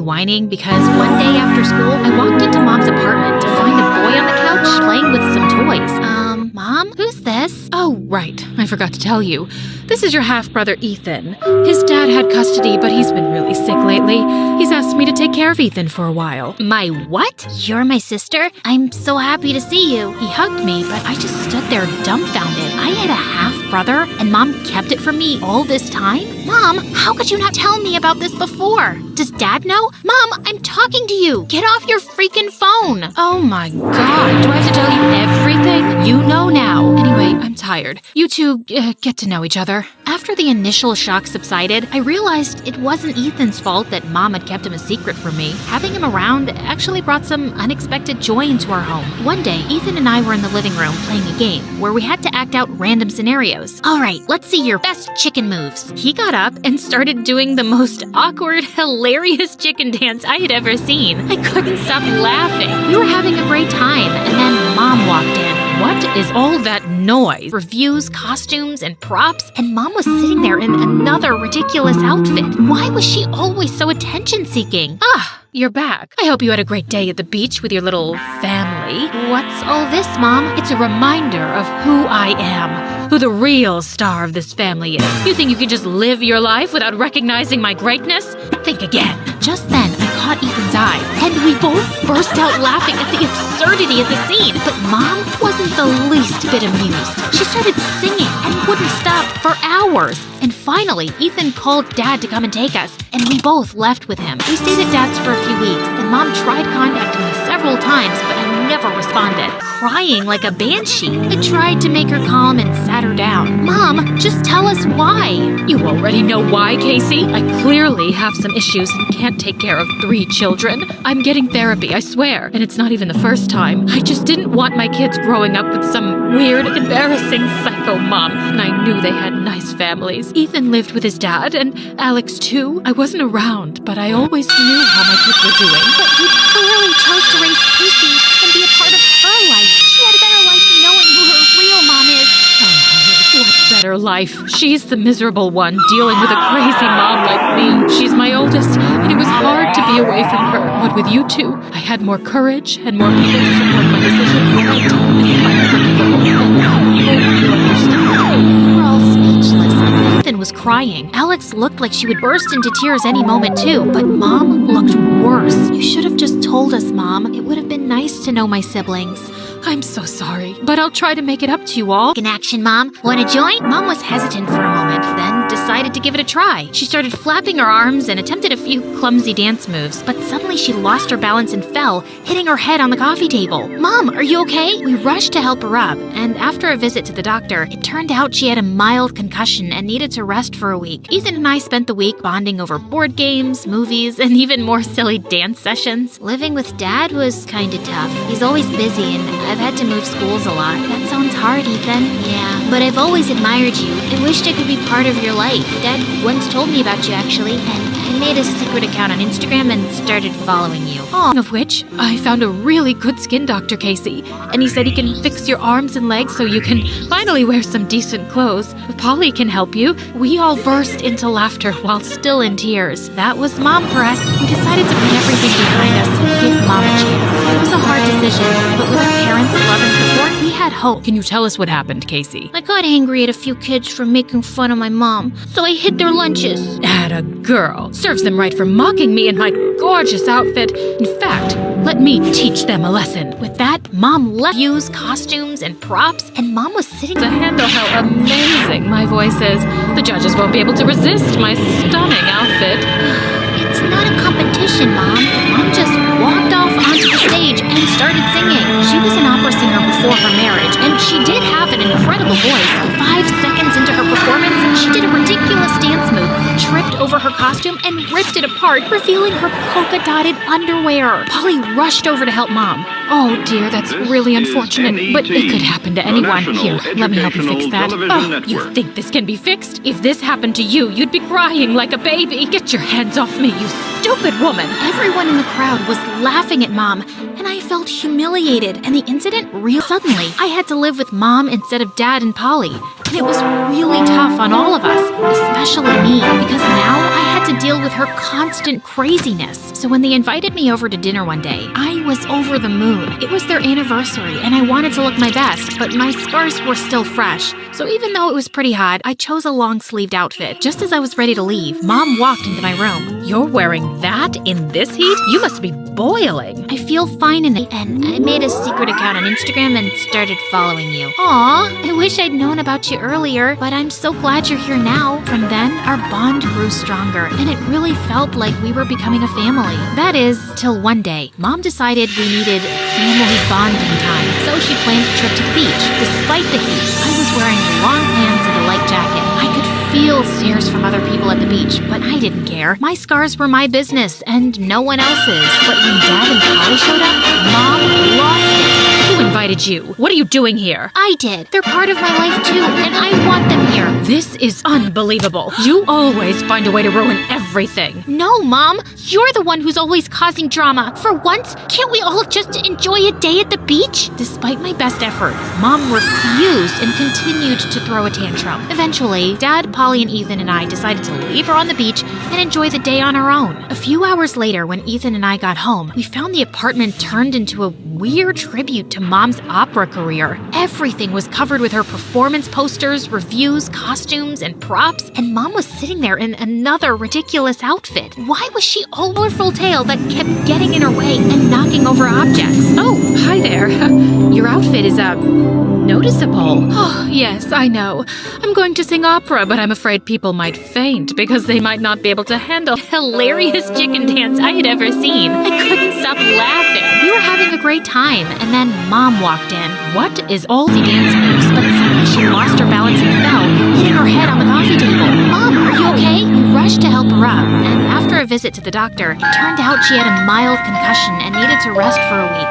me whining because one day after school, I walked into Mom's apartment to find a boy on the couch playing with some toys. Mom? Who's this? Oh, right. I forgot to tell you. This is your half-brother, Ethan. His dad had custody, but he's been really sick lately. He's asked me to take care of Ethan for a while. My what? You're my sister? I'm so happy to see you. He hugged me, but I just stood there dumbfounded. I had a half-brother, and Mom kept it from me all this time? Mom, how could you not tell me about this before? Does Dad know? Mom, I'm talking to you. Get off your freaking phone. Oh my God. Do I have to tell you everything? You know now. Anyway, I'm tired. You two get to know each other. After the initial shock subsided, I realized it wasn't Ethan's fault that Mom had kept him a secret from me. Having him around actually brought some unexpected joy into our home. One day, Ethan and I were in the living room playing a game where we had to act out random scenarios. All right, let's see your best chicken moves. He got up and started doing the most awkward, hilarious chicken dance I had ever seen. I couldn't stop laughing. We were having a great time, and then Mom walked in. What is all that noise? Reviews, costumes, and props, and Mom was sitting there in another ridiculous outfit. Why was she always so attention-seeking? You're back. I hope you had a great day at the beach with your little family. What's all this, Mom? It's a reminder of who I am, who the real star of this family is. You think you can just live your life without recognizing my greatness? Think again. Just then, I caught Ethan's eye, and we both burst out laughing at the absurdity of the scene. But Mom wasn't the least bit amused. She started singing and wouldn't stop for hours. And finally, Ethan called Dad to come and take us, and we both left with him. We stayed at Dad's for a few weeks, and Mom tried contacting me several times, but I never responded. Crying like a banshee, I tried to make her calm and sat her down. Mom, just tell us why. You already know why, Casey. I clearly have some issues and can't take care of 3 children. I'm getting therapy, I swear, and it's not even the first time. I just didn't want my kids growing up with some weird, embarrassing psycho mom, and I knew they had nice families. Ethan lived with his dad, and Alex too. I wasn't around, but I always knew how my kids were doing. But you clearly chose to raise Casey and be a part of her life. She had a better life knowing who her real mom is. Oh, what better life? She's the miserable one, dealing with a crazy mom like me. She's my oldest, and it was hard to be away from her. But with you two, I had more courage and more people to support my decision. My time is unforgivable, and I hope you understand. We were all speechless, and Ethan was crying. Alex looked like she would burst into tears any moment too, but Mom looked worse. You should have just told us, Mom. It would have been nice to know my siblings. I'm so sorry, but I'll try to make it up to you all. In action, Mom. Wanna join? Mom was hesitant for a moment, then decided to give it a try. She started flapping her arms and attempted a few clumsy dance moves, but suddenly she lost her balance and fell, hitting her head on the coffee table. Mom, are you okay? We rushed to help her up, and after a visit to the doctor, it turned out she had a mild concussion and needed to rest for a week. Ethan and I spent the week bonding over board games, movies, and even more silly dance sessions. Living with Dad was kinda tough. He's always busy, and I've had to move schools a lot. That sounds hard, Ethan. Yeah, but I've always admired you and wished I could be part of your life. Dad once told me about you, actually, and I made a secret account on Instagram and started following you. Of which, I found a really good skin doctor, Casey, and he said he can fix your arms and legs so you can finally wear some decent clothes. Polly can help you. We all burst into laughter while still in tears. That was Mom for us. We decided to put everything behind us and give Mom a chance. It was a hard decision, but with our parents' love and support, we had hope. Can you tell us what happened, Casey? I got angry at a few kids for making fun of my mom, so I hid their lunches. Atta girl. Serves them right for mocking me in my gorgeous outfit. In fact, let me teach them a lesson. With that, Mom left use costumes and props, and Mom was sitting to handle how amazing my voice is. The judges won't be able to resist my stunning outfit. It's not a competition, Mom. Mom just walked off onto the stage and started singing. She was an opera singer before her marriage, and she did have an incredible voice. 5 seconds into her performance, she did a ridiculous dance move, tripped over her costume, and ripped it apart, revealing her polka-dotted underwear. Polly rushed over to help Mom. Oh dear, that's really unfortunate, but it could happen to anyone. Here, let me help you fix that. Oh, you think this can be fixed? If this happened to you, you'd be crying like a baby. Get your hands off me, you stupid woman. Everyone in the crowd was laughing at Mom, and I felt humiliated, and the incident real suddenly. I had to live with Mom instead of Dad and Polly, and it was really tough on all of us, especially me, because now I had to deal deal with her constant craziness. So when they invited me over to dinner one day, I was over the moon. It was their anniversary, and I wanted to look my best, but my scars were still fresh. So even though it was pretty hot, I chose a long-sleeved outfit. Just as I was ready to leave, Mom walked into my room. You're wearing that in this heat? You must be boiling. I feel fine in it, and I made a secret account on Instagram and started following you. Aw, I wish I'd known about you earlier, but I'm so glad you're here now. From then, our bond grew stronger, and it really felt like we were becoming a family. That is, till one day, Mom decided we needed family bonding time, so she planned a trip to the beach. Despite the heat, I was wearing long pants and a light jacket. I could feel stares from other people at the beach, but I didn't care. My scars were my business, and no one else's. But when Dad and Polly showed up, Mom lost it. Who invited you? What are you doing here? I did. They're part of my life too, and I want them here. This is unbelievable. You always find a way to ruin everything. No, Mom. You're the one who's always causing drama. For once, can't we all just enjoy a day at the beach? Despite my best efforts, Mom refused and continued to throw a tantrum. Eventually, Dad, Polly, and Ethan and I decided to leave her on the beach and enjoy the day on our own. A few hours later, when Ethan and I got home, we found the apartment turned into a weird tribute to Mom's opera career. Everything was covered with her performance posters, reviews, costumes, and props, and Mom was sitting there in another ridiculous outfit. Why was she a colorful tail that kept getting in her way and knocking over objects? Oh, hi there. Your outfit is, noticeable. Oh, yes, I know. I'm going to sing opera, but I'm afraid people might faint because they might not be able to handle the hilarious chicken dance I had ever seen. I couldn't stop laughing. We were having a great time, and then Mom walked in. What is all The dance moves, but suddenly she lost her balance and fell, hitting her head on the coffee table. Mom, are you okay? We rushed to help her up, and after a visit to the doctor, it turned out she had a mild concussion and needed to rest for a week.